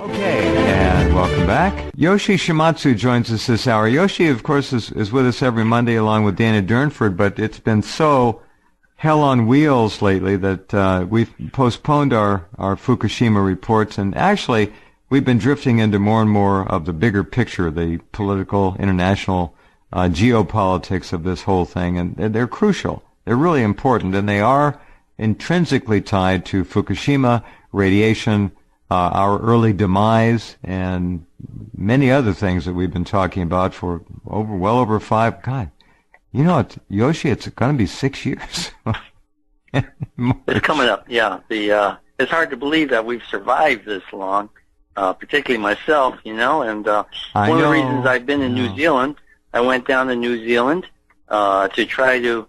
Okay, and welcome back. Yoshi Shimatsu joins us this hour. Yoshi, of course, is with us every Monday along with Dana Durnford, but it's been so hell on wheels lately that we've postponed our Fukushima reports, and actually we've been drifting into more and more of the bigger picture, the political, international geopolitics of this whole thing, and they're crucial. They're really important, and they are intrinsically tied to Fukushima, radiation, our early demise, and many other things that we've been talking about for well over 5. God, you know, Yoshi, it's going to be 6 years. It's coming up, yeah. It's hard to believe that we've survived this long, particularly myself, and one of the reasons I've been in New Zealand, I went down to New Zealand to try to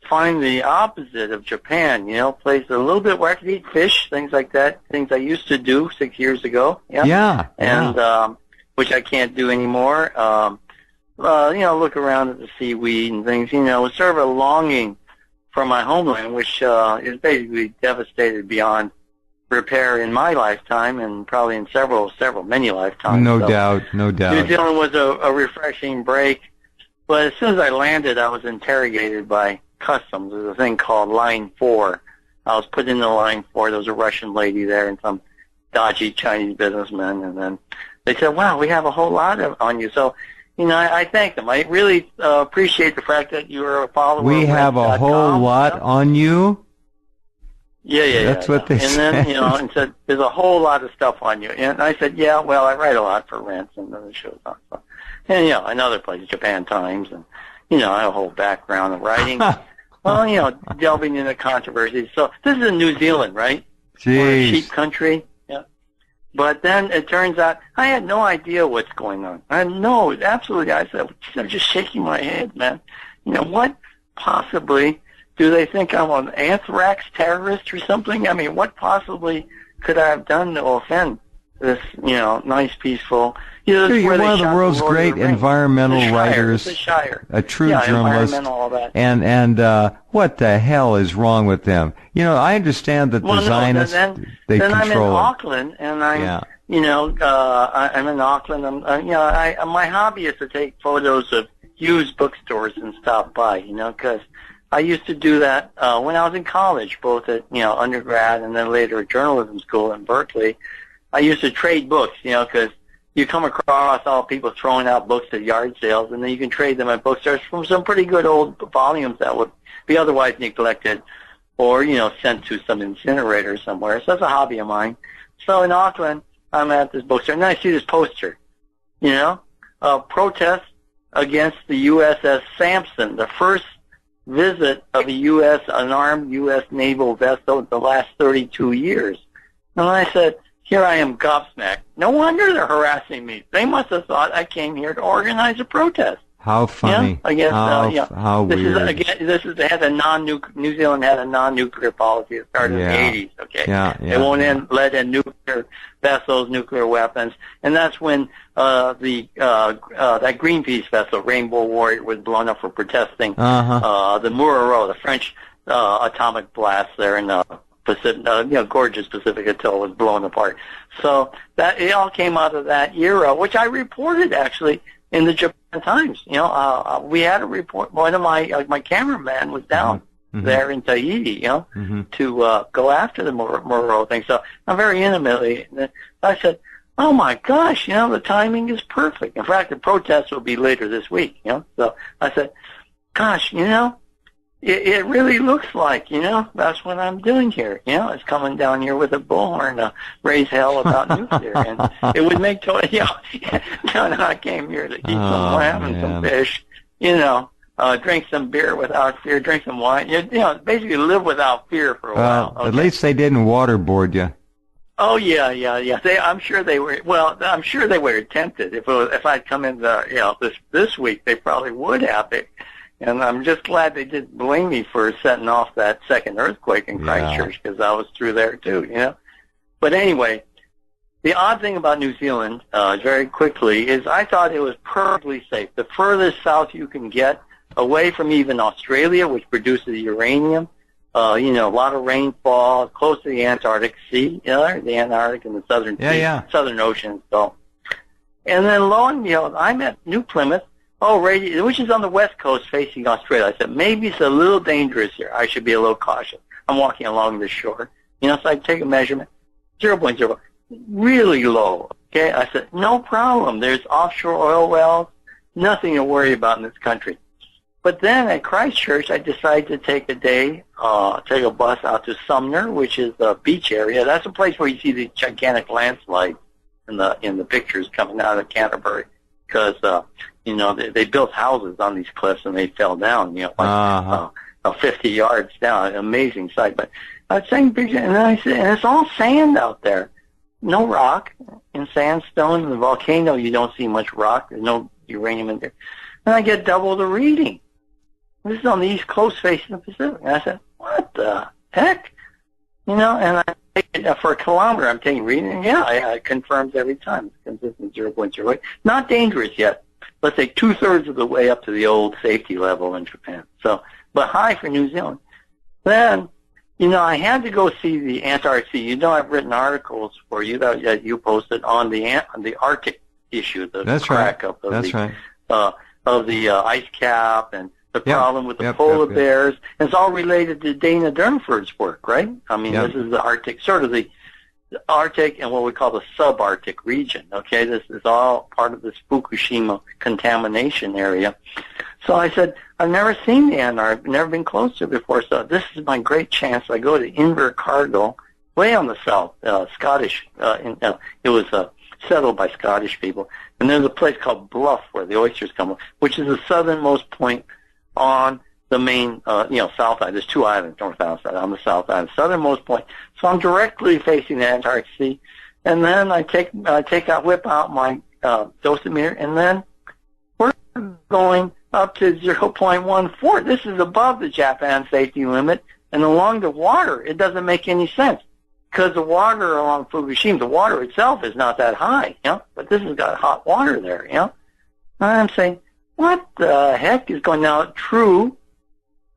find the opposite of Japan, place a little bit where I could eat fish, things like that, things I used to do 6 years ago. Yeah. And which I can't do anymore. Look around at the seaweed and things, sort of a longing for my homeland, which is basically devastated beyond repair in my lifetime and probably in many lifetimes. No doubt. New Zealand was a refreshing break, but as soon as I landed, I was interrogated by customs. There's a thing called Line 4. I was put into Line 4. There was a Russian lady there and some dodgy Chinese businessman, and then they said, wow, we have a whole lot on you. So, I thank them. I really appreciate the fact that you're a follower. We have a whole lot on you? Yeah. That's what they said. And then, and said, there's a whole lot of stuff on you. And I said, yeah, well, I write a lot for Rents and other shows on. So. And, another place, Japan Times, and, I have a whole background of writing. Well, delving into controversies. So this is in New Zealand, right? Jeez. Sheep country. Yeah. But then it turns out I had no idea what's going on. Absolutely. I said, I'm just shaking my head, man. What possibly do they think I'm an anthrax terrorist or something? I mean, what possibly could I have done to offend this, nice, peaceful... You're one of the world's great environmental writers, a true journalist, all that. And what the hell is wrong with them? I understand that the Zionists, they control I'm in Auckland, and I'm in Auckland. My hobby is to take photos of used bookstores and stop by, because I used to do that when I was in college, both at undergrad and then later at journalism school in Berkeley. I used to trade books, because you come across all people throwing out books at yard sales, and then you can trade them at bookstores from some pretty good old volumes that would be otherwise neglected or, sent to some incinerator somewhere. So that's a hobby of mine. So in Auckland, I'm at this bookstore, and I see this poster, a protest against the USS Sampson, the first visit of an armed U.S. naval vessel in the last 32 years. And I said, here I am gobsmacked. No wonder they're harassing me. They must have thought I came here to organize a protest. How funny. I guess, how weird. They had New Zealand had a non-nuclear policy that started in the 80s, okay? Yeah. They won't let in nuclear vessels, nuclear weapons. And that's when that Greenpeace vessel, Rainbow Warrior, was blown up for protesting the Muraro, the French atomic blast there in Pacific, gorgeous Pacific Atoll was blown apart. So that it all came out of that era, which I reported actually in the Japan Times. We had a report. One of my cameraman was down there in Tahiti, to go after the Muraro thing. So I'm very intimately. I said, "Oh my gosh, the timing is perfect." In fact, the protest will be later this week. So I said, "Gosh, It really looks like, that's what I'm doing here. It's coming down here with a bullhorn to raise hell about nuclear. And it would make total, I came here to eat some lamb and some fish, drink some beer without fear, drink some wine, basically live without fear for a while. Okay? At least they didn't waterboard you. Oh, yeah. I'm sure they were tempted. If I'd come in this week, they probably would have it. And I'm just glad they didn't blame me for setting off that second earthquake in Christchurch, because I was through there too, But anyway, the odd thing about New Zealand, very quickly, is I thought it was perfectly safe. The furthest south you can get, away from even Australia, which produces uranium, a lot of rainfall, close to the Antarctic Sea, the Antarctic and the Southern Southern Ocean. So, and then lo and behold, I'm at New Plymouth, which is on the west coast facing Australia. I said, maybe it's a little dangerous here. I should be a little cautious. I'm walking along the shore. So I take a measurement, 0.0, really low. Okay, I said, no problem. There's offshore oil wells, nothing to worry about in this country. But then at Christchurch, I decided to take a bus out to Sumner, which is the beach area. That's a place where you see the gigantic landslides in the pictures coming out of Canterbury, because they built houses on these cliffs and they fell down, 50 yards down. An amazing sight. But I was taking pictures, and then I said, and it's all sand out there, no rock. In sandstone, in the volcano, you don't see much rock. There's no uranium in there. And I get double the reading. This is on the East Coast facing the Pacific. And I said, what the heck? And I take it for a kilometer, I'm taking reading, and it confirms every time. It's consistent 0.08. Not dangerous yet. Let's say 2/3 of the way up to the old safety level in Japan. So, but high for New Zealand. Then, I had to go see the Antarctic Sea. I've written articles for you that you posted on the Arctic issue, the crack up of the ice cap and the problem with the polar bears. And it's all related to Dana Durnford's work, right? I mean, this is the Arctic, sort of the Arctic and what we call the subarctic region, okay? This is all part of this Fukushima contamination area. So I said, I've never seen the Antarctic, never been close to it before, so this is my great chance. I go to Invercargill, way on the south, Scottish, it was settled by Scottish people. And there's a place called Bluff where the oysters come from, which is the southernmost point on the main, south island. There's two islands, north and south. On the south island, southernmost point. So I'm directly facing the Antarctic Sea, and then I whip out my dosimeter, and then we're going up to 0.14. This is above the Japan safety limit, and along the water, it doesn't make any sense, because the water along Fukushima, the water itself is not that high, but this has got hot water there, And I'm saying, what the heck is going on? True,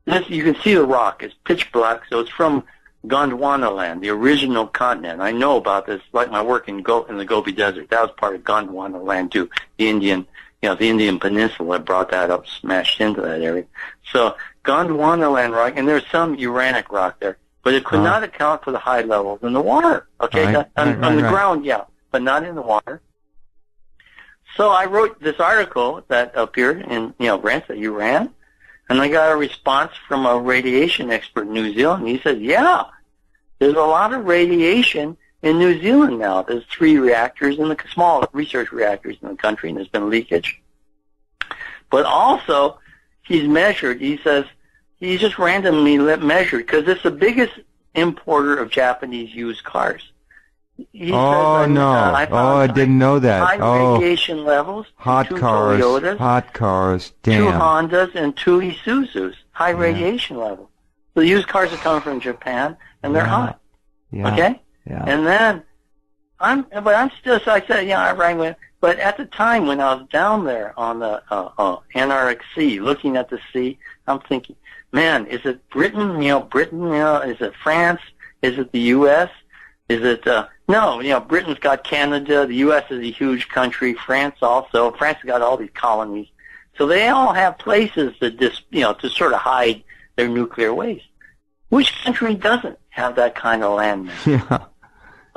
you can see the rock. It's pitch black, so it's from Gondwanaland, the original continent. I know about this, like my work in the Gobi Desert. That was part of Gondwanaland too. The Indian Peninsula brought that up, smashed into that area. So Gondwanaland rock, and there's some uranic rock there, but it could not account for the high levels in the water. Okay, on the ground, but not in the water. So I wrote this article that appeared in Rent that you ran, and I got a response from a radiation expert in New Zealand. He said, there's a lot of radiation in New Zealand now. There's 3 reactors in the small research reactors in the country, and there's been leakage. But also, he's measured. He says he just randomly measured, because it's the biggest importer of Japanese used cars. He says, I didn't know that. High radiation levels. Hot cars. Damn. 2 Hondas and 2 Isuzus. High radiation levels. So the used cars are coming from Japan, and they're hot. Yeah. Okay? Yeah. And then, I said, I rang with, but at the time when I was down there on the Antarctic Sea, looking at the sea, I'm thinking, man, is it Britain? Is it France? Is it the U.S.? Is it, no, Britain's got Canada, the U.S. is a huge country, France also. France has got all these colonies. So they all have places that to sort of hide their nuclear waste. Which country doesn't have that kind of land? Yeah.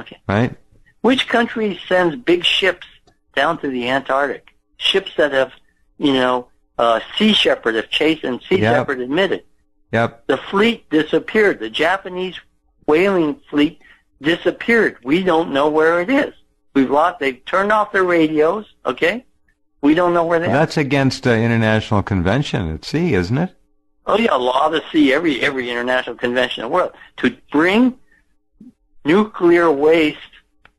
Okay. Right. Which country sends big ships down to the Antarctic? Ships that have, Sea Shepherd have chased, and Sea Shepherd admitted. Yep. The fleet disappeared. The Japanese whaling fleet disappeared. We don't know where it is. They've turned off their radios, okay? We don't know where they are. That's against international convention at sea, isn't it? Oh, yeah, law of the sea, every international convention in the world. To bring nuclear waste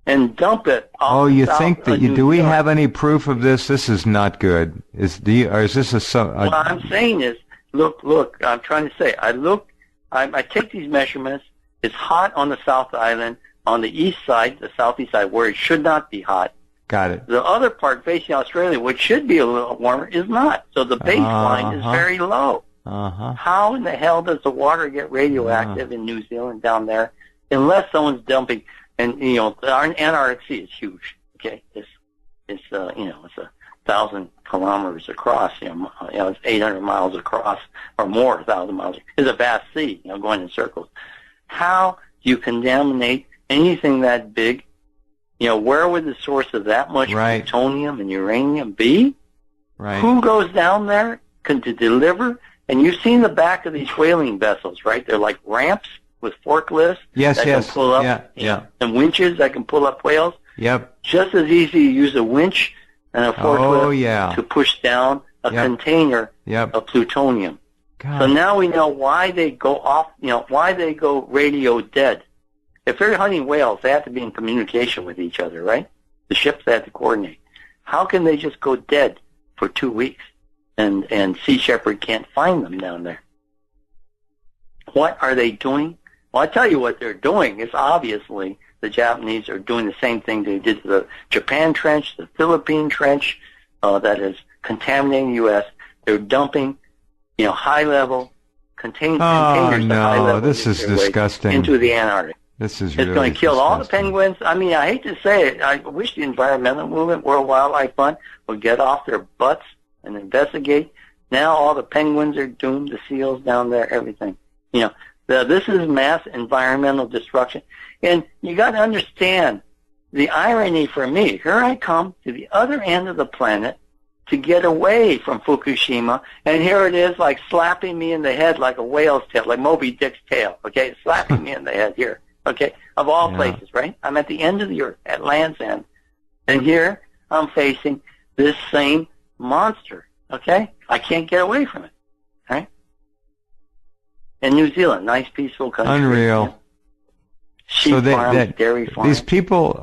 and dump it off you think that do we have any proof of this? This is not good. Is this what I'm saying is, look, I'm trying to say, I take these measurements. It's hot on the South Island, on the east side, the southeast side, where it should not be hot. Got it. The other part facing Australia, which should be a little warmer, is not. So the baseline is very low. Uh-huh. How in the hell does the water get radioactive in New Zealand down there unless someone's dumping? And, the Antarctic Sea is huge, okay? It's 1,000 kilometers across, it's 800 miles across or more, 1,000 miles. It's a vast sea, going in circles. How do you contaminate anything that big? Where would the source of that much plutonium and uranium be? Right. Who goes down there to deliver? And you've seen the back of these whaling vessels, right? They're like ramps with forklifts that can pull up, and winches that can pull up whales. Yep. Just as easy to use a winch and a forklift to push down a container of plutonium. God. So now we know why they go off, why they go radio dead. If they're hunting whales, they have to be in communication with each other, right? The ships have to coordinate. How can they just go dead for 2 weeks and Sea Shepherd can't find them down there? What are they doing? Well, I tell you what they're doing. It's obviously the Japanese are doing the same thing they did to the Japan trench, the Philippine trench, that is contaminating the U.S. They're dumping, high-level containers to high-level this is disgusting. Into the Antarctic. This is It's going to kill all the penguins. I mean, I hate to say it. I wish the environmental movement, World Wildlife Fund, would get off their butts and investigate. Now all the penguins are doomed, the seals down there, everything. This is mass environmental destruction. And you got to understand the irony for me. Here I come to the other end of the planet to get away from Fukushima, and here it is like slapping me in the head like a whale's tail, like Moby Dick's tail, okay? Slapping me in the head here, okay? Of all places, right? I'm at the end of the earth, at land's end, and here I'm facing this same monster, okay? I can't get away from it, right? In New Zealand, nice, peaceful country. Unreal. Sheep farms, dairy farms. These people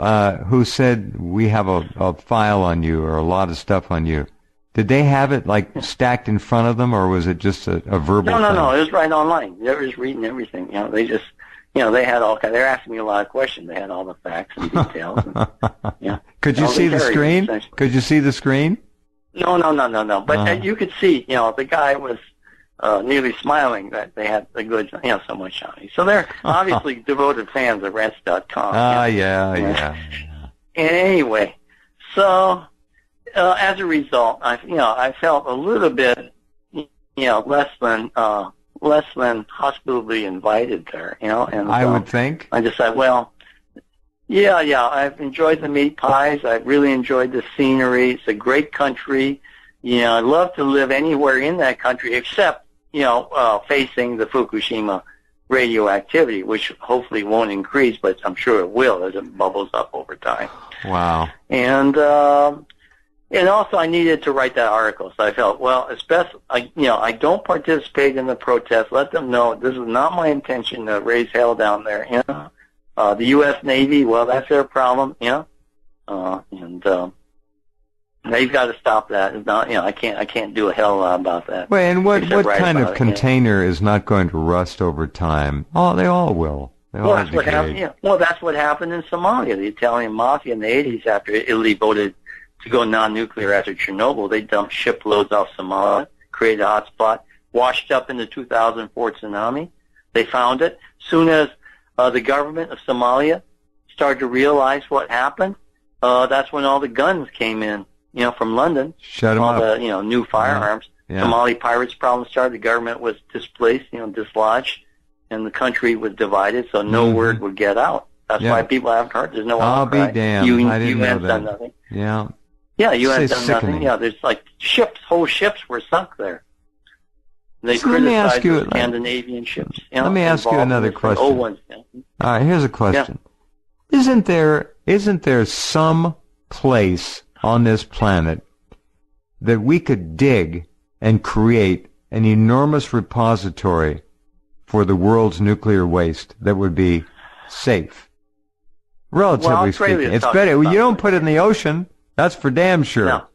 who said we have a file on you or a lot of stuff on you, did they have it stacked in front of them, or was it just a verbal thing? No. It was right online. They were just reading everything. They just, they had all kind. They were asking me a lot of questions. They had all the facts and details. And, Could you see the screen? Could you see the screen? No. But you could see, the guy was nearly smiling that they had the goods, so much on it. So they're obviously devoted fans of Rents.com. Yeah. And anyway, so as a result, I felt a little bit, less than hospitably invited there, and I would think. I decided, well, yeah, I've enjoyed the meat pies. I've really enjoyed the scenery. It's a great country. I'd love to live anywhere in that country except, facing the Fukushima radioactivity, which hopefully won't increase, but I'm sure it will as it bubbles up over time. Wow. And also I needed to write that article, so I felt, well, I don't participate in the protest. Let them know this is not my intention to raise hell down there. The U.S. Navy, well, that's their problem. They've got to stop that. It's not, I can't do a hell lot about that. Well, and what kind of container is not going to rust over time? Oh, they all will. That's what happened. Yeah. Well, that's what happened in Somalia. The Italian mafia in the 80s, after Italy voted to go non-nuclear after Chernobyl, they dumped shiploads off Somalia, created a hotspot, washed up in the 2004 tsunami. They found it. Soon as the government of Somalia started to realize what happened, that's when all the guns came in. From London, shut them all up. the, new firearms. Yeah. Somali pirates problem started. The government was displaced, dislodged, and the country was divided, so no word would get out. That's why people haven't heard. There's no outcry. I'll be damned. I didn't know that. Done nothing. Yeah. Yeah, UN's done nothing. Yeah, there's whole ships were sunk there. They criticized the Scandinavian ships. Let me ask you another question. Old ones. All right, here's a question. Yeah. Isn't there some place on this planet that we could dig and create an enormous repository for the world's nuclear waste that would be safe? Relatively speaking. It's better. You don't put it in the ocean. That's for damn sure.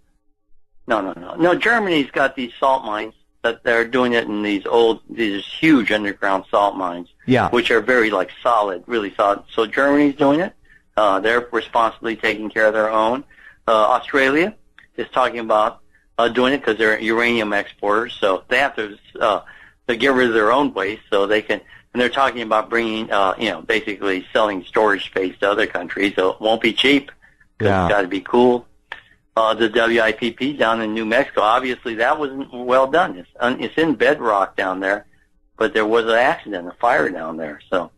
No, Germany's got these salt mines that they're doing it in these huge underground salt mines. Yeah. Which are very solid, really solid. So Germany's doing it. They're responsibly taking care of their own. Australia is talking about doing it because they're uranium exporters, so they have to to get rid of their own waste so they can. And they're talking about bringing, basically selling storage space to other countries. So it won't be cheap. Yeah. It's got to be cool. The WIPP down in New Mexico, obviously that wasn't well done. It's in bedrock down there, but there was an accident, a fire down there. So,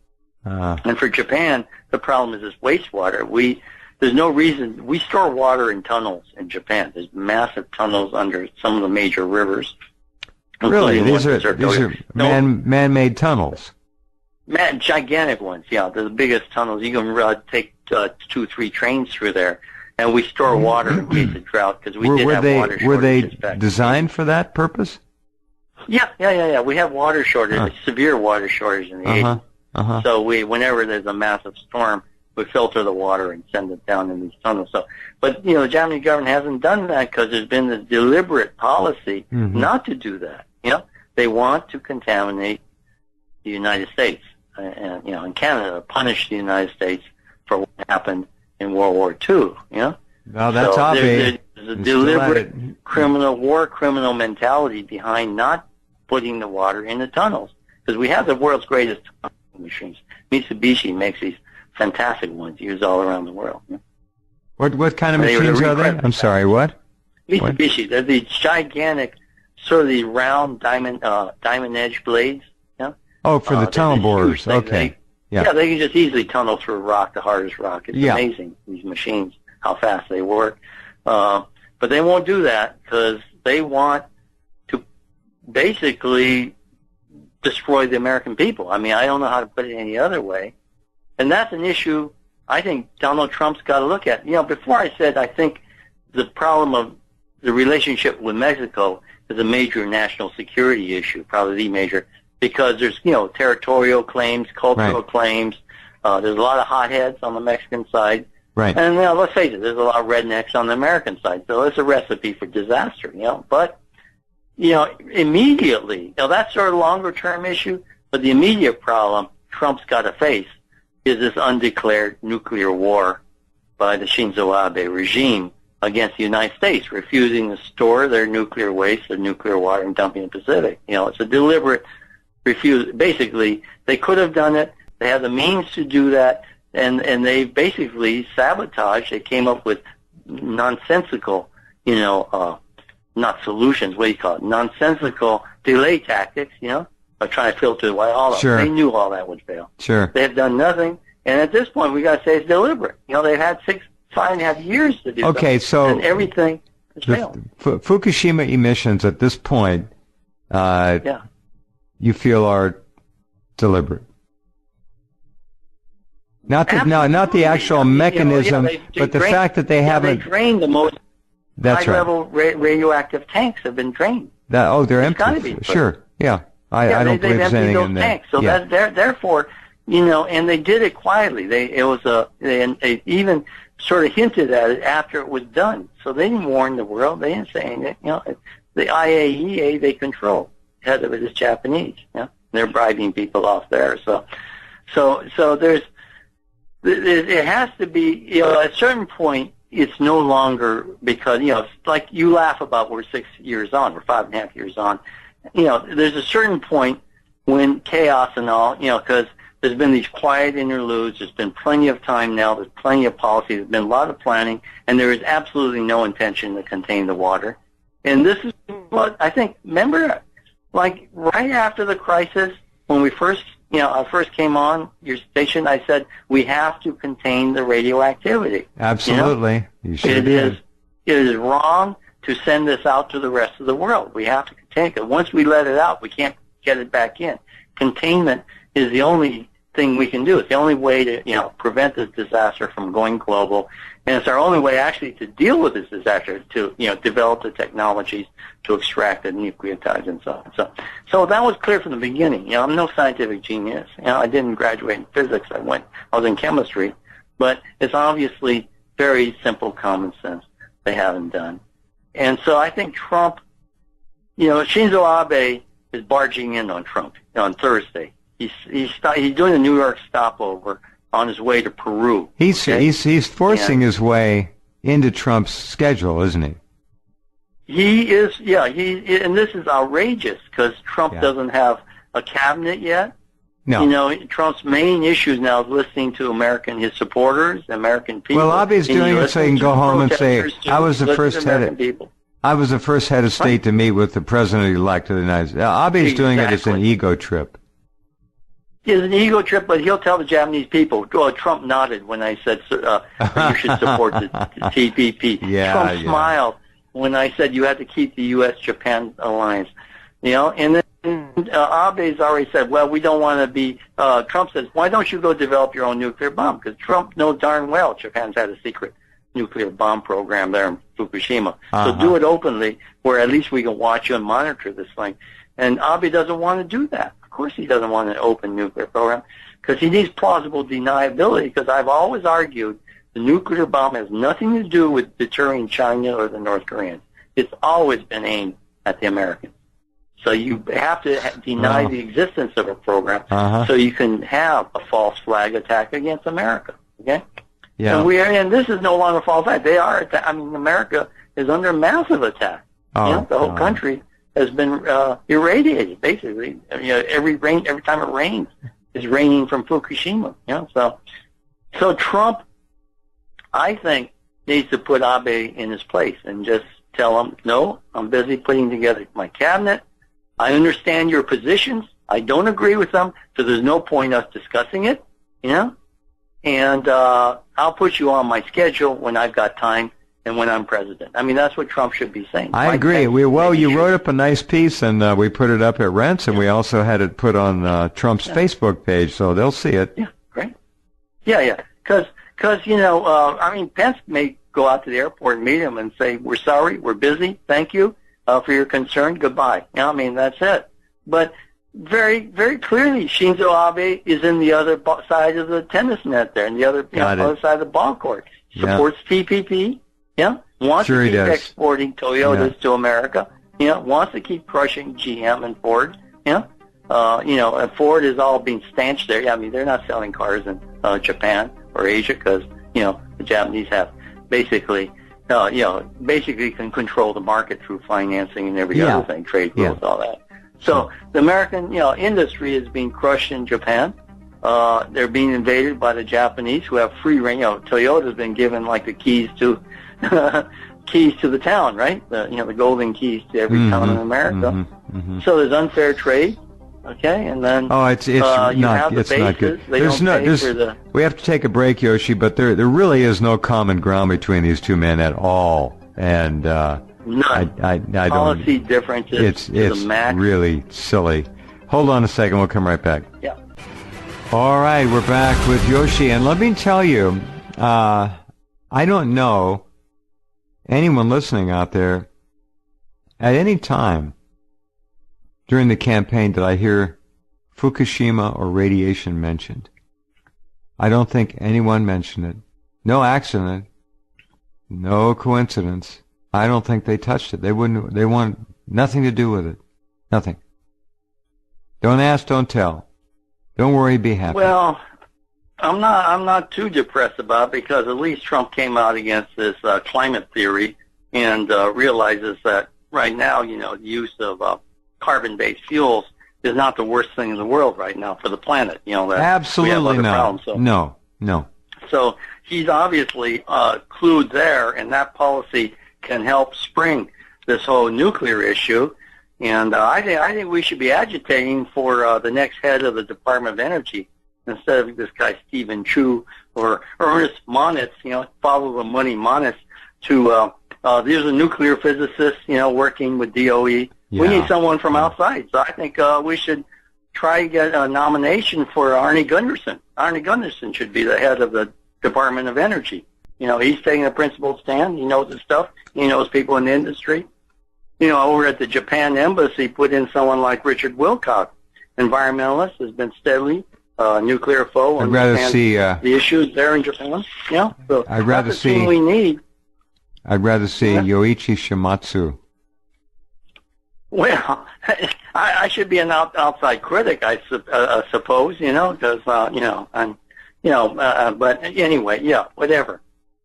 and for Japan, the problem is this wastewater. There's no reason. We store water in tunnels in Japan. There's massive tunnels under some of the major rivers. Really, these are man-made tunnels. Gigantic ones, yeah. They're the biggest tunnels. You can take 2-3 trains through there. And we store water in case of drought because we did have water shortages. Were they designed for that purpose? Yeah. We have water shortage, severe water shortage in the 80s. So whenever there's a massive storm, we filter the water and send it down in these tunnels. So, but the Japanese government hasn't done that because there's been this deliberate policy not to do that. They want to contaminate the United States and Canada, punish the United States for what happened in World War II, Well, that's obvious. There's a deliberate criminal mentality behind not putting the water in the tunnels because we have the world's greatest tunneling machines. Mitsubishi makes these fantastic ones used all around the world. What kind of machines are they? I'm sorry, what? Mitsubishi. They're these gigantic, sort of these round diamond edge blades. Oh, for the tunnel borers. Okay. Yeah, they can just easily tunnel through rock, the hardest rock. It's amazing, these machines, how fast they work. But they won't do that because they want to basically destroy the American people. I mean, I don't know how to put it any other way. And that's an issue I think Donald Trump's got to look at. Before I said I think the problem of the relationship with Mexico is a major national security issue, probably the major, because there's, territorial claims, cultural claims. There's a lot of hotheads on the Mexican side. Right. And, let's face it, there's a lot of rednecks on the American side. So it's a recipe for disaster, But, immediately, that's sort of a longer-term issue, but the immediate problem Trump's got to face is this undeclared nuclear war by the Shinzo Abe regime against the United States, refusing to store their nuclear waste, their nuclear water, and dumping in the Pacific. It's a deliberate refuse. Basically, they could have done it. They have the means to do that, and they basically sabotaged. They came up with nonsensical, not solutions. What do you call it? Nonsensical delay tactics. Of trying to filter away all of it. They knew all that would fail. Sure. They have done nothing, and at this point, we got to say it's deliberate. They've had 5.5 years to do something. Okay, so and everything has failed. Fukushima emissions at this point, you feel are deliberate. Not the actual mechanism, but the fact that they haven't. They drained the most high-level radioactive tanks have been drained. They're empty. Sure, yeah. I don't believe there's anything in there. Tanks. So therefore, and they did it quietly. They even sort of hinted at it after it was done. So they didn't warn the world. They didn't say anything. The IAEA they control. Head of it is Japanese. They're bribing people off there. So there's it has to be. At a certain point, it's no longer because it's like you laugh about we're 6 years on, we're 5.5 years on. There's a certain point when chaos and all, because there's been these quiet interludes. There's been plenty of time now. There's plenty of policy. There's been a lot of planning, and there is absolutely no intention to contain the water. And this is what I think. Remember, like right after the crisis, when we first, I first came on your station, I said we have to contain the radioactivity. Absolutely, you sure did. It is wrong to send this out to the rest of the world. We have to contain it. Once we let it out, we can't get it back in. Containment is the only thing we can do. It's the only way to, prevent this disaster from going global. And it's our only way actually to deal with this disaster, to, develop the technologies to extract the nucleotides and so on. So that was clear from the beginning. I'm no scientific genius. I didn't graduate in physics. I was in chemistry. But it's obviously very simple common sense they haven't done. And so I think Trump, Shinzo Abe is barging in on Trump on Thursday. He's doing a New York stopover on his way to Peru. He's forcing his way into Trump's schedule, isn't he? He is, yeah, and this is outrageous because Trump doesn't have a cabinet yet. No. You know, Trump's main issues now is listening to his supporters, American people. Well, Abe's doing it so he can go home and say, I was the first head of state to meet with the president-elect of the United States. Abe's doing it as an ego trip. It's an ego trip, but he'll tell the Japanese people. Oh, Trump nodded when I said you should support the TPP. Trump smiled when I said you had to keep the U.S.-Japan alliance. You know, and then Abe's already said, well, we don't want to be, Trump says, why don't you go develop your own nuclear bomb? Because Trump knows darn well Japan's had a secret nuclear bomb program there in Fukushima. So do it openly where at least we can watch you and monitor this thing. And Abe doesn't want to do that. Of course he doesn't want an open nuclear program because he needs plausible deniability because I've always argued the nuclear bomb has nothing to do with deterring China or the North Koreans. It's always been aimed at the Americans. So you have to deny the existence of a program so you can have a false flag attack against America. Okay? Yeah. And this is no longer a false flag. They are. America is under massive attack. The whole country has been irradiated. Basically, every time it rains, it's raining from Fukushima. So Trump, I think, needs to put Abe in his place and just tell him, no, I'm busy putting together my cabinet. I understand your positions. I don't agree with them, so there's no point us discussing it, And I'll put you on my schedule when I've got time and when I'm president. I mean, that's what Trump should be saying. I agree. You wrote up a nice piece, and we put it up at Rents, and we also had it put on Trump's Facebook page, so they'll see it. Yeah, great. Yeah. Because Pence may go out to the airport and meet him and say, we're sorry, we're busy, thank you. For your concern, goodbye. That's it. But very, very clearly, Shinzo Abe is in the other side of the tennis net there, and the other side of the ball court. Supports TPP, wants to keep exporting Toyotas to America, wants to keep crushing GM and Ford, and Ford is all being stanched there. They're not selling cars in Japan or Asia because, the Japanese have basically can control the market through financing and every other thing, trade deals, all that. So the American, industry is being crushed in Japan. They're being invaded by the Japanese who have free reign. Toyota's been given like the keys to the town, right? The golden keys to every town in America. So there's unfair trade. Okay, and then it's not good. We have to take a break, Yoshi, but there really is no common ground between these two men at all, and none. I don't. Policy differences. It's really silly. Hold on a second, we'll come right back. Yeah. All right, we're back with Yoshi, and let me tell you, I don't know anyone listening out there at any time during the campaign did I hear Fukushima or radiation mentioned. I don't think anyone mentioned it. No accident. No coincidence. I don't think they touched it. They want nothing to do with it. Nothing. Don't ask, don't tell. Don't worry, be happy. Well, I'm not too depressed about it because at least Trump came out against this climate theory and realizes that right now, the use of carbon-based fuels is not the worst thing in the world right now for the planet. Absolutely not. No. So he's obviously clued there, and that policy can help spring this whole nuclear issue. And I think we should be agitating for the next head of the Department of Energy instead of this guy Stephen Chu or Ernest Moniz. Follow the money Moniz to. These are nuclear physicists, working with DOE. Yeah. We need someone from outside. So I think we should try to get a nomination for Arnie Gunderson. Arnie Gunderson should be the head of the Department of Energy. He's taking a principled stand. He knows his stuff. He knows people in the industry. Over at the Japan embassy, put in someone like Richard Wilcox, environmentalist, has been steadily nuclear foe. I'd rather see the issues there in Japan. So I'd rather that's the team we need. I'd rather see Yoichi Shimatsu. Well, I should be an outside critic, I suppose, because, but anyway, whatever.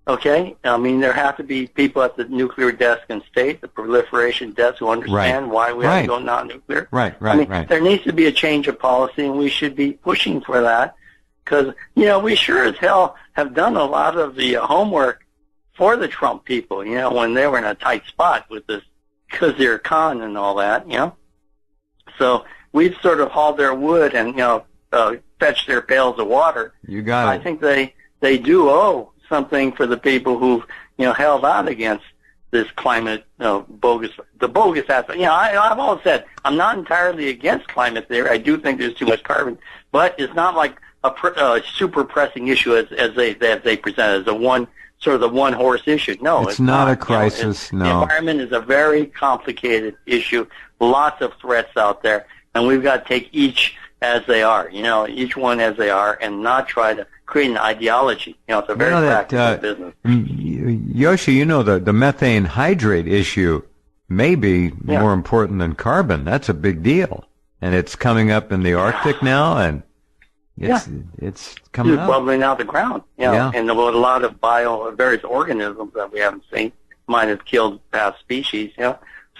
Okay? I mean, there have to be people at the nuclear desk and state, the proliferation desk, who understand why we have to go non-nuclear. Right. I mean, there needs to be a change of policy, and we should be pushing for that because, we sure as hell have done a lot of the homework for the Trump people, when they were in a tight spot with this Khazir Khan and all that, So we've sort of hauled their wood and, fetched their pails of water. You got it. I think they do owe something for the people who've, held out against this climate, bogus aspect. I've always said I'm not entirely against climate theory. I do think there's too much carbon, but it's not like a super pressing issue as they present it as the one horse issue. No, it's not a crisis. No, the environment is a very complicated issue. Lots of threats out there, and we've got to take each as they are. Each one as they are, and not try to create an ideology. It's a very practical business. Yoshi, the methane hydrate issue may be more important than carbon. That's a big deal, and it's coming up in the Arctic now, and it's coming up. It's bubbling out the ground. And a lot of various organisms that we haven't seen might have killed past species.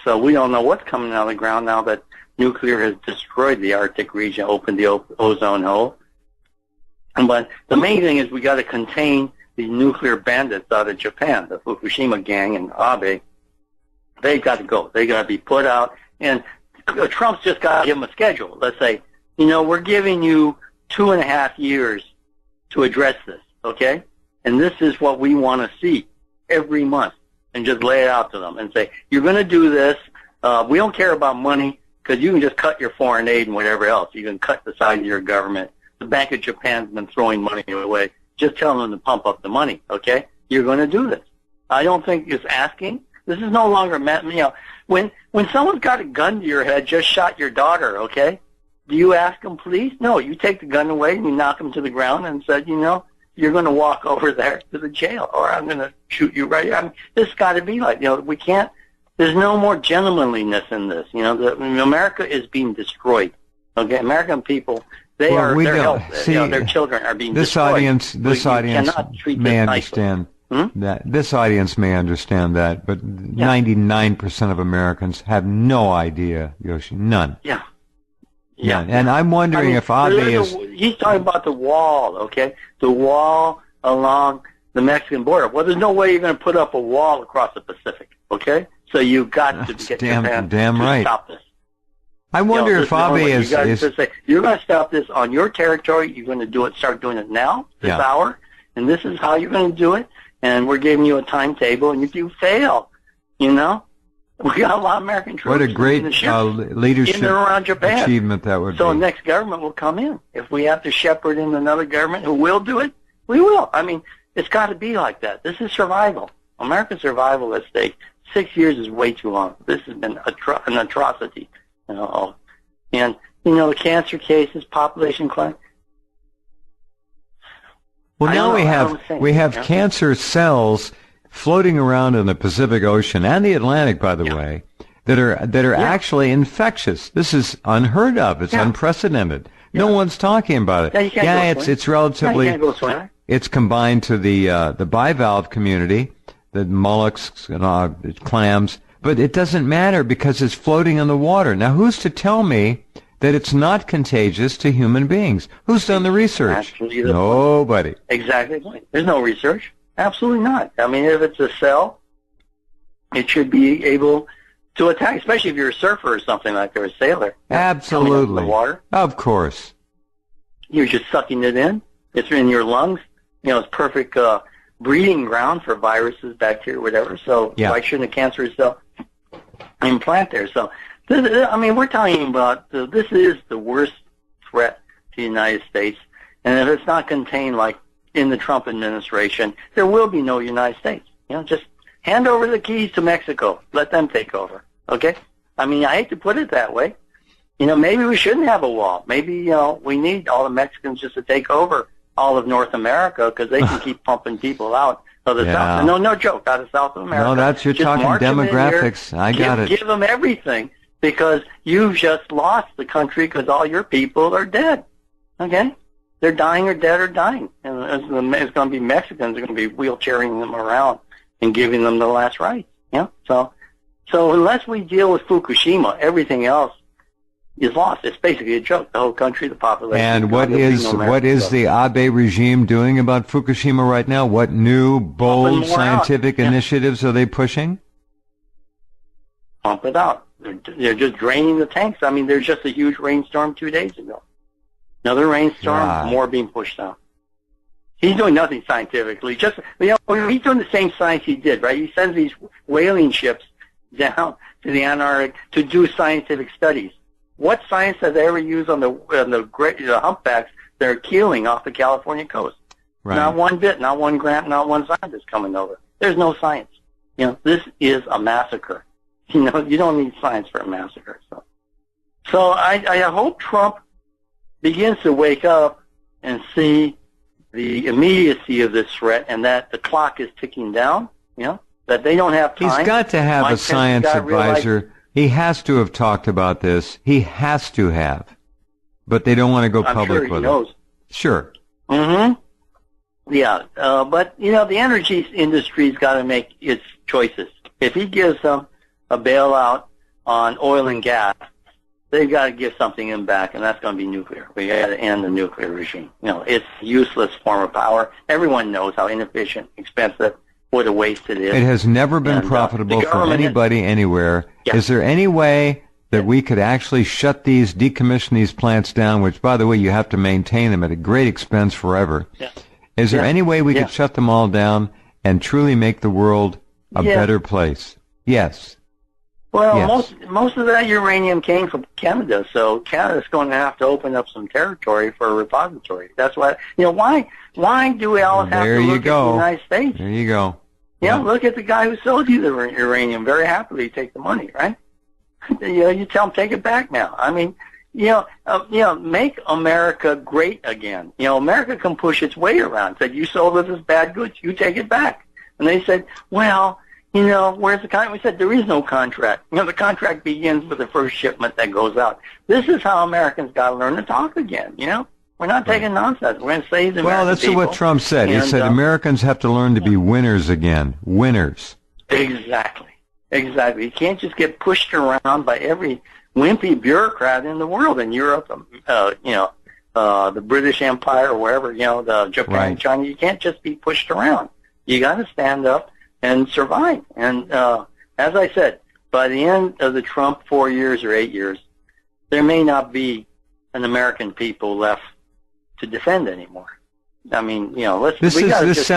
So we don't know what's coming out of the ground now that nuclear has destroyed the Arctic region, opened the ozone hole. But the main thing is we got to contain the nuclear bandits out of Japan, the Fukushima gang and Abe. They've got to go. They got to be put out. And Trump's just got to give them a schedule. Let's say, we're giving you 2.5 years to address this, okay? And this is what we want to see every month, and just lay it out to them and say, you're going to do this. We don't care about money because you can just cut your foreign aid and whatever else. You can cut the size of your government. The Bank of Japan's been throwing money away. Just tell them to pump up the money, okay? You're going to do this. I don't think it's asking. This is no longer, when someone's got a gun to your head, just shot your daughter, okay? Do you ask them, please? No, you take the gun away and you knock them to the ground and said, you're going to walk over there to the jail, or I'm going to shoot you right here. I mean, this has got to be like, we can't, there's no more gentlemanliness in this. America is being destroyed, okay? American people, their health, their children are being destroyed. This audience may understand that. This audience may understand that, but 99% of Americans have no idea, Yoshi. None. Yeah. Yeah, and I'm wondering if Abe is... He's talking about the wall, okay? The wall along the Mexican border. Well, there's no way you're going to put up a wall across the Pacific, okay? So you've got to get Japan to stop this. I wonder if Abe is... You're going to stop this on your territory. You're going to do it. Start doing it now, this hour, and this is how you're going to do it, and we're giving you a timetable, and if you fail, we got a lot of American troops. What a great leadership around Japan. achievement that would be. So the next government will come in. If we have to shepherd in another government who will do it, we will. I mean, it's got to be like that. This is survival. American survival at stake. 6 years is way too long. This has been an atrocity. And, the cancer cases, population climate. Well, now we have cancer cells floating around in the Pacific Ocean and the Atlantic, by the way, that are actually infectious. This is unheard of. It's unprecedented. No one's talking about it. It's relatively it's combined to the bivalve community, the mollusks and clams, but it doesn't matter because it's floating in the water. Now, who's to tell me that it's not contagious to human beings? Who's done the research? Nobody. Exactly. There's no research. Absolutely not. I mean, if it's a cell, it should be able to attack, especially if you're a surfer or something like that, or a sailor. Absolutely. In the water. Of course. You're just sucking it in. It's in your lungs. It's perfect breeding ground for viruses, bacteria, whatever. So why shouldn't a cancerous cell implant there? So, we're talking about this is the worst threat to the United States. And if it's not contained like in the Trump administration, there will be no United States. Just hand over the keys to Mexico. Let them take over. Okay? I hate to put it that way. Maybe we shouldn't have a wall. Maybe, we need all the Mexicans just to take over all of North America because they can keep pumping people out of the South. No joke, out of South America. No, you're just talking demographics. I got it. Give them everything because you've just lost the country because all your people are dead. Okay? they're dying or dead or dying. And it's going to be Mexicans are going to be wheelchairing them around and giving them the last rites. Yeah. So unless we deal with Fukushima, everything else is lost. It's basically a joke. The whole country, the population. And what is the Abe regime doing about Fukushima right now? What new, bold scientific initiatives are they pushing? Pump it out. They're just draining the tanks. I mean, there's just a huge rainstorm 2 days ago. Another rainstorm, more being pushed out. He's doing nothing scientifically. Just, he's doing the same science he did, right? He sends these whaling ships down to the Antarctic to do scientific studies. What science have they ever used on the great humpbacks that are keeling off the California coast? Right. Not one bit, not one grant, not one scientist coming over. There's no science. This is a massacre. You don't need science for a massacre. So I hope Trump begins to wake up and see the immediacy of this threat and that the clock is ticking down, that they don't have time. He's got to have a science advisor. He has to have talked about this. He has to have. But they don't want to go public with it. Sure. Mm-hmm. Yeah. But, the energy industry's got to make its choices. If he gives them a bailout on oil and gas, they've got to give something in back, and that's going to be nuclear. We got to end the nuclear regime. It's a useless form of power. Everyone knows how inefficient, expensive, what a waste it is. It has never been profitable for anybody anywhere. Yeah. Is there any way that we could actually decommission these plants down, which, by the way, you have to maintain them at a great expense forever? Yeah. Is there any way we could shut them all down and truly make the world a better place? Yes. Well, most of that uranium came from Canada, so Canada's going to have to open up some territory for a repository. That's why, why do we always have to look at the United States? There you go. Look at the guy who sold you the uranium. Very happily take the money, right? You tell him, take it back now. I mean, make America great again. America can push its weight around. Said, you sold us as bad goods, you take it back. And they said, well, where's the contract? We said, there is no contract. The contract begins with the first shipment that goes out. This is how Americans got to learn to talk again, We're not taking nonsense. We're going to save the American that's people. What Trump said. He said Americans have to learn to be winners again. Winners. Exactly. You can't just get pushed around by every wimpy bureaucrat in the world, in Europe, the British Empire or wherever, the Japan, China. You can't just be pushed around. You got to stand up and survive. And as I said, by the end of the Trump 4 years or 8 years, there may not be an American people left to defend anymore. I mean, this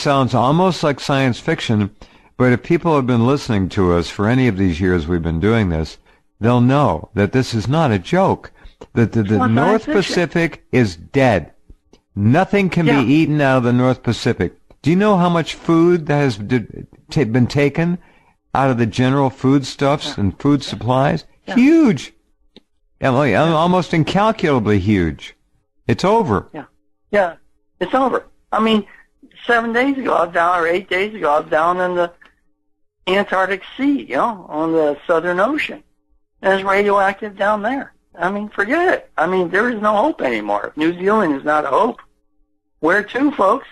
sounds almost like science fiction, but if people have been listening to us for any of these years we've been doing this, they'll know that this is not a joke. That the North Pacific is dead. Nothing can be eaten out of the North Pacific. Do you know how much food that has been taken out of the general foodstuffs and food supplies? Yeah. Huge. Almost incalculably huge. It's over. Yeah, it's over. I mean, 7 days ago, or 8 days ago, I was down in the Antarctic Sea, on the Southern Ocean. And it's radioactive down there. I mean, forget it. I mean, there is no hope anymore. New Zealand is not a hope. Where to, folks?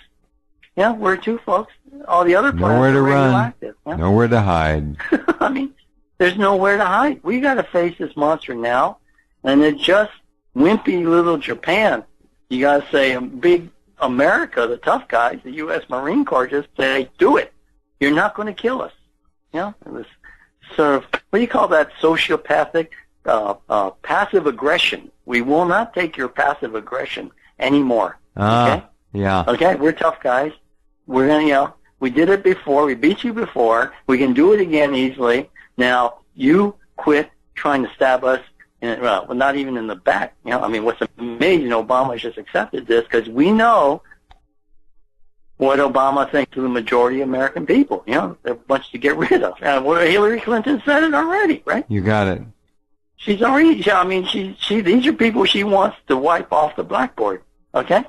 Yeah, where to, folks? All the other planets are radioactive. Nowhere to run. Yeah? Nowhere to hide. I mean, there's nowhere to hide. We got to face this monster now. And it's just wimpy little Japan. You got to say, big America, the tough guys, the U.S. Marine Corps, just say, do it. You're not going to kill us. It was sort of, what do you call that, sociopathic, passive aggression. We will not take your passive aggression anymore. Okay? Yeah. Okay, we're tough guys. We're going to, we did it before. We beat you before. We can do it again easily. Now, you quit trying to stab us. Well, not even in the back. What's amazing, Obama just accepted this because we know what Obama thinks of the majority of American people. They're a bunch to get rid of. And Hillary Clinton said it already, right? You got it. She's already, these are people she wants to wipe off the blackboard, okay?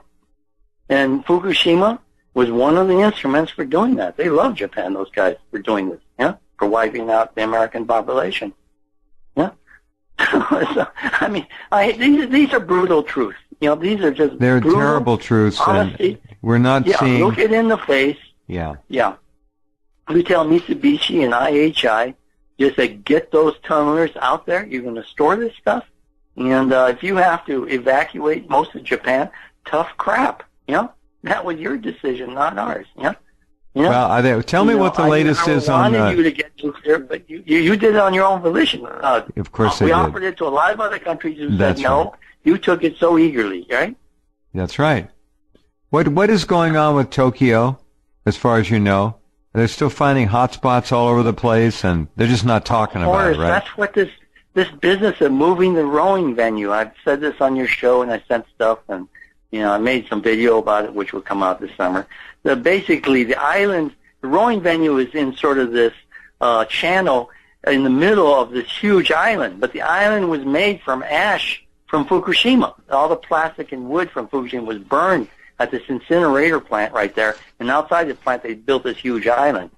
And Fukushima was one of the instruments for doing that. They love Japan, those guys, for doing this, for wiping out the American population. Yeah. So, these are brutal truths. These are just they're brutal terrible truths, honesty. and we're not seeing. Look it in the face. Yeah. We tell Mitsubishi and IHI, just say, get those tunnelers out there. You're going to store this stuff, and if you have to evacuate most of Japan, tough crap. That was your decision, not ours. Well, tell me what the latest is on. I wanted you to get nuclear, but you did it on your own volition. Of course, we did. offered it to a lot of other countries who said no. Right. You took it so eagerly, right? That's right. What is going on with Tokyo, as far as you know? They're still finding hot spots all over the place, and they're just not talking about it, right? That's what this business of moving the rowing venue. I've said this on your show, and I sent stuff, and I made some video about it, which will come out this summer. Basically, the island, the rowing venue is in sort of this channel in the middle of this huge island, but the island was made from ash from Fukushima. All the plastic and wood from Fukushima was burned at this incinerator plant right there, and outside the plant they built this huge island.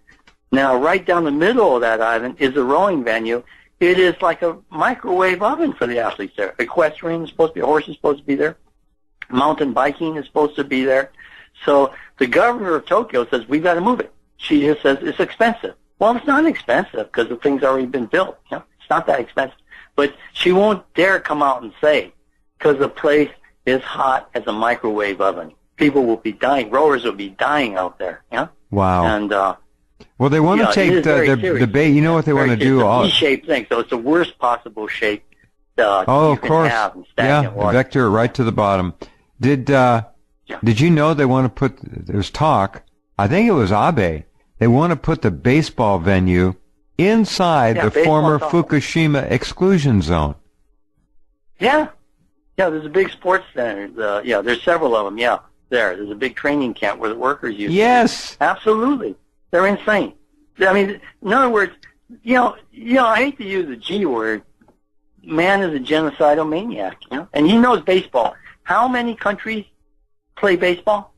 Now, right down the middle of that island is a rowing venue. It is like a microwave oven for the athletes there. Equestrian is supposed to be, a horse is supposed to be there. Mountain biking is supposed to be there. So the governor of Tokyo says, we've got to move it. She just says, it's expensive. Well, it's not expensive because the thing's already been built. It's not that expensive. But she won't dare come out and say, because the place is hot as a microwave oven. People will be dying. Rowers will be dying out there. Wow. And well, they want to take the bait. You know what they want to do? It's a V-shaped thing, so it's the worst possible shape of course. Yeah, vector right to the bottom. Did you know they want to put? There's talk. I think it was Abe. They want to put the baseball venue inside the former Fukushima exclusion zone. Yeah, there's a big sports center. There's several of them. Yeah, there's a big training camp where the workers use. Yes, absolutely. They're insane. I mean, in other words, I hate to use the G word. Man is a genocidal maniac. And he knows baseball. How many countries play baseball?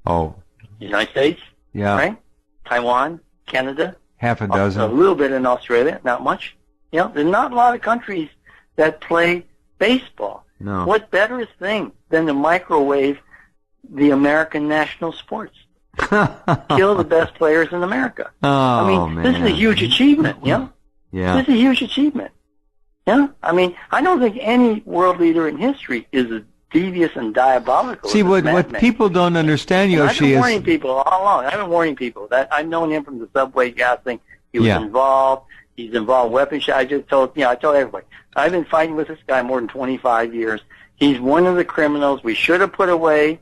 Oh, United States. Yeah. Right. Taiwan, Canada. Half a dozen. A little bit in Australia. Not much. There's not a lot of countries that play baseball. No. What better thing than to microwave the American national sports? Kill the best players in America. Oh, man. This is a huge achievement. Yeah. This is a huge achievement. I don't think any world leader in history is as devious and diabolical. See, what people don't understand, Yoshi, I've been warning people all along. I've been warning people that I've known him from the subway gas thing. He was involved. He's involved in weapons. I told everybody. I've been fighting with this guy more than 25 years. He's one of the criminals we should have put away,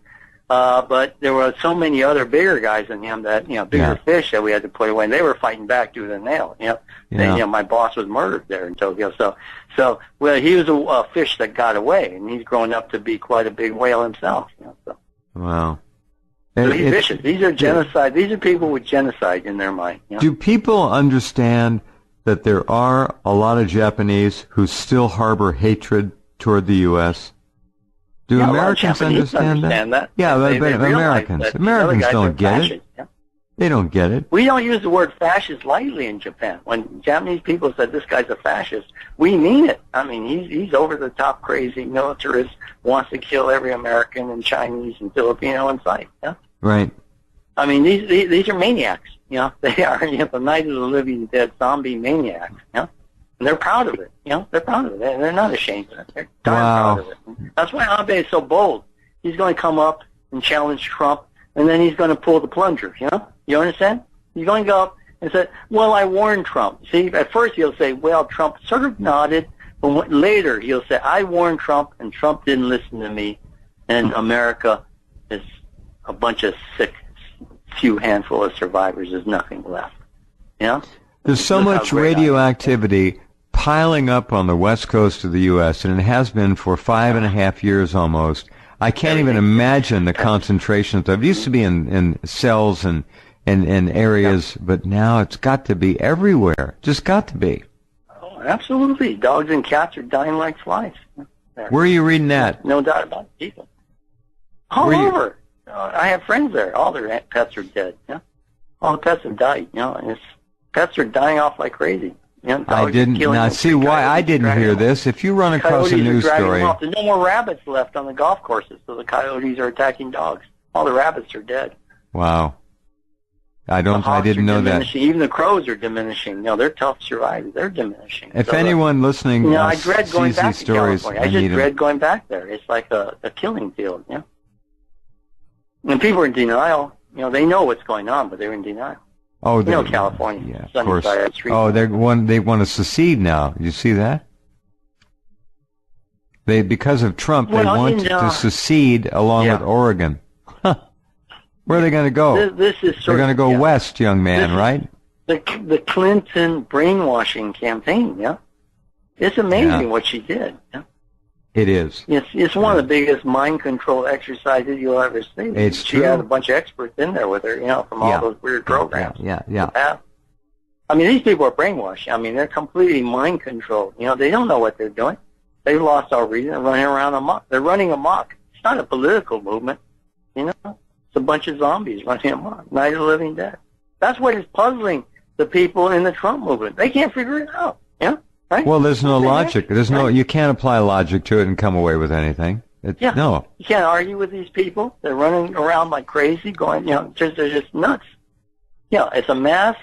but there were so many other bigger guys than him that, bigger fish that we had to put away, and they were fighting back tooth and nail. My boss was murdered there in Tokyo. So he was a fish that got away, and he's grown up to be quite a big whale himself. Wow. So he's vicious. These are genocide. These are people with genocide in their mind. Do people understand that there are a lot of Japanese who still harbor hatred toward the U.S.? Do Americans understand that? Yeah, but Americans don't get it. They don't get it. We don't use the word fascist lightly in Japan. When Japanese people said this guy's a fascist, we mean it. He's over the top crazy militarist, wants to kill every American and Chinese and Filipino in sight. Right. These are maniacs. They are the Night of the Living Dead zombie maniacs. And they're proud of it. They're proud of it. They're not ashamed of it. They're darn proud of it. That's why Abe is so bold. He's going to come up and challenge Trump, and then he's going to pull the plunger. You understand? He's going to go up and say, well, I warned Trump. See, at first he'll say, well, Trump sort of nodded, but later he'll say, I warned Trump, and Trump didn't listen to me, and America is a bunch of sick, few handful of survivors. There's nothing left. There's so much radioactivity piling up on the west coast of the U.S., and it has been for 5.5 years almost. I can't even imagine the concentrations. It used to be in cells and areas, but now it's got to be everywhere. Just got to be. Oh, absolutely. Dogs and cats are dying like flies. Where are you reading that? No doubt about it. People. All over. I have friends there. All their pets are dead. All the pets have died. Pets are dying off like crazy. You know, I didn't. Now, see why I didn't hear this. If you run across a news story, there's no more rabbits left on the golf courses, so the coyotes are attacking dogs. All the rabbits are dead. Wow. I didn't know that. Even the crows are diminishing. You know, they're tough survivors. They're diminishing. If anyone listening I dread going sees back these stories, to California. I just dread going back there. It's like a killing field, you know. And people are in denial. You know, they know what's going on, but they're in denial. Oh, you know, California. Yeah, of course. Oh, they want to secede now. You see that? Because of Trump, they want to secede along with Oregon. Where are they going to go? They're going to go west, young man, right? The Clinton brainwashing campaign, yeah. It's amazing what she did. Yeah? It is. It's one of the biggest mind control exercises you'll ever see. She had a bunch of experts in there with her, you know, from all those weird programs. Yeah. I mean, these people are brainwashed. I mean, they're completely mind controlled. You know, they don't know what they're doing. They've lost all reason. They're running around amok. They're running amok. It's not a political movement, you know. It's a bunch of zombies running amok. Night of the Living Dead. That's what is puzzling the people in the Trump movement. They can't figure it out. Yeah. Right? Well, there's no logic. You can't apply logic to it and come away with anything. No. You can't argue with these people. They're running around like crazy, going, you know, they're just nuts. Yeah, it's a mass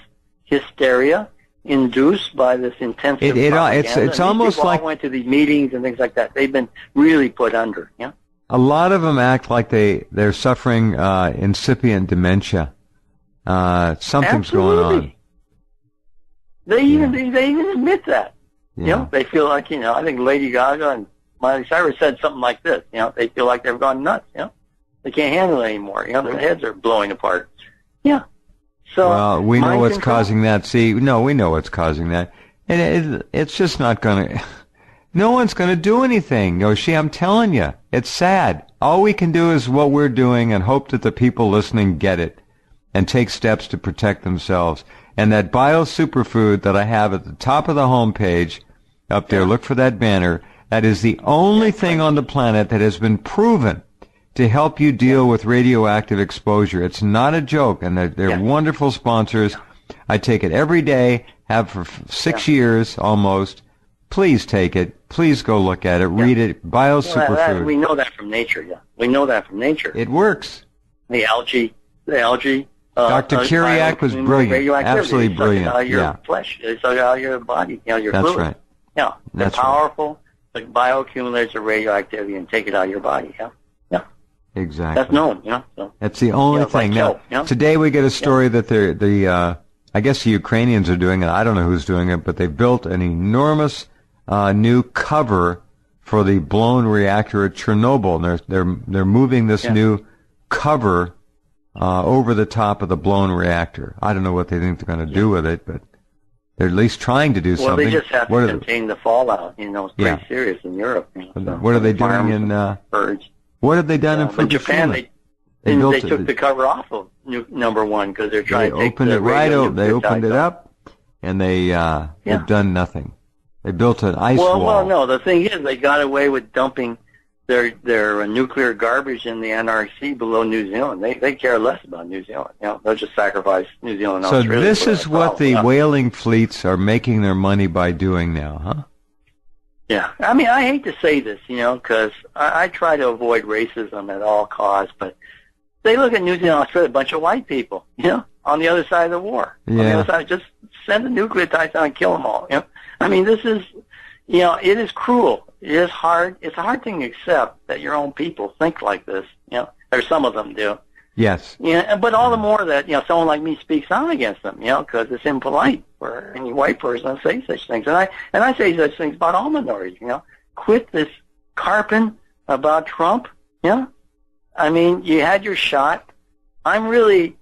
hysteria induced by this intensive propaganda. It's almost like all went to these meetings and things like that. They've been really put under. Yeah. A lot of them act like they're suffering incipient dementia. Something's going on. They even admit that. Yeah. You know, they feel like, you know, I think Lady Gaga and Miley Cyrus said something like this. You know, they feel like they've gone nuts. You know, they can't handle it anymore. You know, their heads are blowing apart. Yeah. So well, we know what's causing that. See, no, we know what's causing that, and it's just not going to. No one's going to do anything, Yoshi. I'm telling you, it's sad. All we can do is what we're doing and hope that the people listening get it and take steps to protect themselves. And that bio superfood that I have at the top of the homepage up there, look for that banner. That is the only thing on the planet that has been proven to help you deal with radioactive exposure. It's not a joke, and they're wonderful sponsors. I take it every day, have for 6 years almost. Please take it. Please go look at it. Read it. Bio superfood. We know that from nature, We know that from nature. It works. The algae. Dr. Kiriak was brilliant. Absolutely brilliant. Out of your flesh. It's out of your body. You know, your fluid. That's right. Yeah. They're powerful. Like bioaccumulators of radioactivity and take it out of your body. Yeah. Yeah. Exactly. That's known. You know. So, that's the only thing. Like now, today we get a story that I guess the Ukrainians are doing it. I don't know who's doing it, but they built an enormous new cover for the blown reactor at Chernobyl. And they're moving this new cover over the top of the blown reactor. I don't know what they think they're going to do with it, but they're at least trying to do something. Well, they just have to contain the fallout. You know, it's pretty serious in Europe. You know, so what are they doing in? What have they done in Fukushima? In Japan, they took the cover off of number one because they're trying to take the They opened it up, and they've done nothing. They built an ice wall. Well, no. The thing is, they got away with dumping their nuclear garbage in the NRC below New Zealand. They care less about New Zealand. You know, they'll just sacrifice New Zealand. So Australia this is what the whaling fleets are making their money by doing now, huh? Yeah. I mean, I hate to say this, you know, because I try to avoid racism at all costs, but they look at New Zealand, Australia, a bunch of white people, you know, on the other side of the war. Yeah. On the other side, just send the nucleotides down and kill them all. You know, I mean, this is, you know, it is cruel. It is hard. It's a hard thing to accept that your own people think like this, you know, or some of them do. Yes. Yeah, but all the more that, you know, someone like me speaks out against them, you know, because it's impolite for any white person to say such things. And I say such things about all minorities, you know. Quit this carping about Trump, you know. I mean, you had your shot. I'm really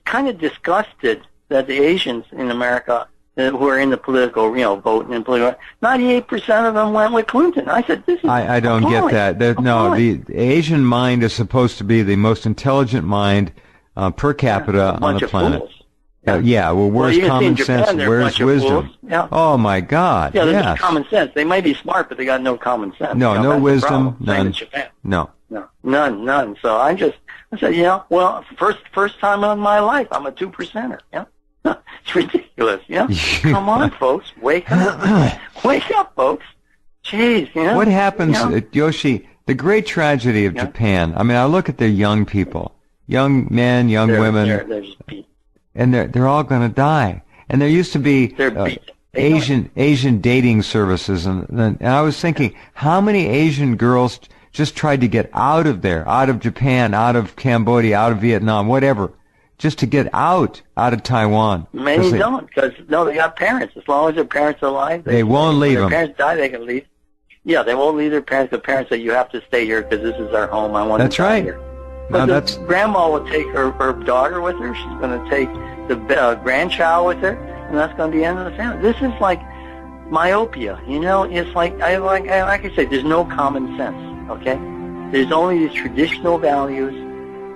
kind of disgusted that the Asians in America who are in the political, you know, voting in political, 98% of them went with Clinton. I said, this is I don't get that. No, the Asian mind is supposed to be the most intelligent mind per capita on the planet. Well, where's common sense? Where's wisdom? Yeah. Oh, my God. Yeah, there's common sense. They may be smart, but they got no common sense. No, no wisdom, none. No, none. So I said, you know, well, first time in my life, I'm a 2%er. Yeah. It's It's ridiculous, you know? Come on, folks. Wake up. Wake up, folks. Jeez, you know? What happens, Yoshi, the great tragedy of Japan, I mean, I look at their young people, young men, young women, they're just beat. And they're all going to die. And there used to be Asian dating services, and I was thinking, how many Asian girls just tried to get out of there, out of Japan, out of Cambodia, out of Vietnam, whatever, just to get out of Taiwan. Many don't, because they got parents. As long as their parents are alive, they won't leave them. If their parents die, they can leave. Yeah, they won't leave their parents. The parents say, you have to stay here because this is our home. I want to die here. But grandma will take her daughter with her. She's going to take the grandchild with her, and that's going to be the end of the family. This is like myopia, you know. It's like I say, there's no common sense. Okay, there's only these traditional values.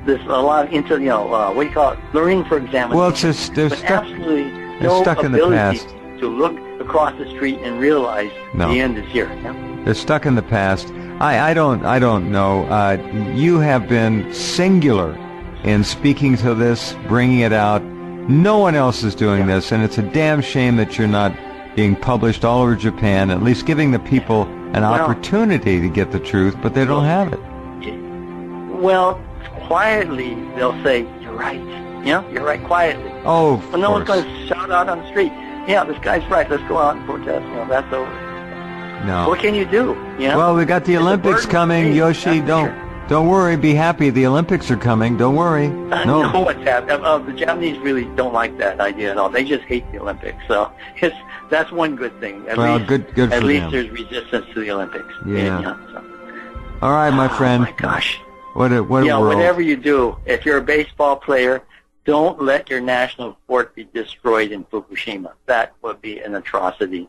There's a lot into what do you call it? Learning for examination. Well, it's just they're stuck in the past. To look across the street and realize the end is here. Yeah? They're stuck in the past. I don't know. You have been singular in speaking to this, bringing it out. No one else is doing this, and it's a damn shame that you're not being published all over Japan, at least giving the people an opportunity to get the truth, but they don't have it. Well, quietly, they'll say, you're right. You're right, quietly. Oh, but no one's going to shout out on the street, yeah, this guy's right, let's go out and protest. That's over. No. What can you do? Well, we got the Olympics coming, Yoshi. Don't worry. Be happy. The Olympics are coming. Don't worry. I know what's happening. The Japanese really don't like that idea at all. They just hate the Olympics. So that's one good thing. At least, good for At least them. There's resistance to the Olympics. Yeah. All right, my friend. Oh my gosh. What a world. Whatever you do, if you're a baseball player, don't let your national sport be destroyed in Fukushima. That would be an atrocity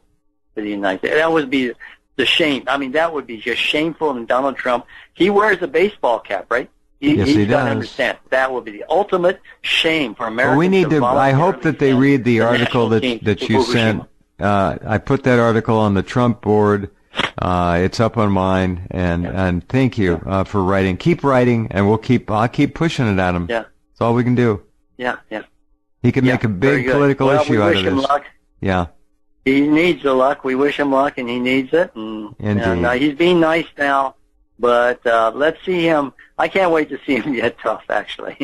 for the United States. That would be the shame. I mean, that would be just shameful. And Donald Trump, he wears a baseball cap, right? Yes, he does. Understand. That would be the ultimate shame for America. Well, we need to. I hope that they read the article that you sent. I put that article on the Trump board. It's up on mine, and thank you for writing. Keep writing, and I'll keep pushing it at him. Yeah, that's all we can do. Yeah. He can make a big political issue out of this. We wish him luck. Yeah. He needs the luck. We wish him luck, and he needs it. And he's being nice now, but let's see him. I can't wait to see him get tough, actually.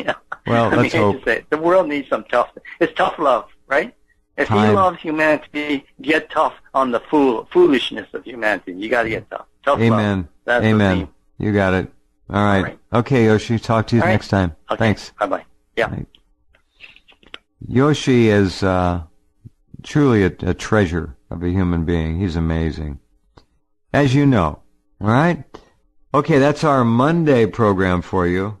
Well, let's hope. The world needs some tough. It's tough love, right? If he loves humanity, get tough on the foolishness of humanity. You got to get tough. Tough Amen. love. That's Amen. The theme. You got it. All right. Okay, Yoshi. Talk to you next time. Okay. Thanks. Bye-bye. Yeah. Right. Yoshi is truly a treasure of a human being. He's amazing. As you know. All right? Okay, that's our Monday program for you.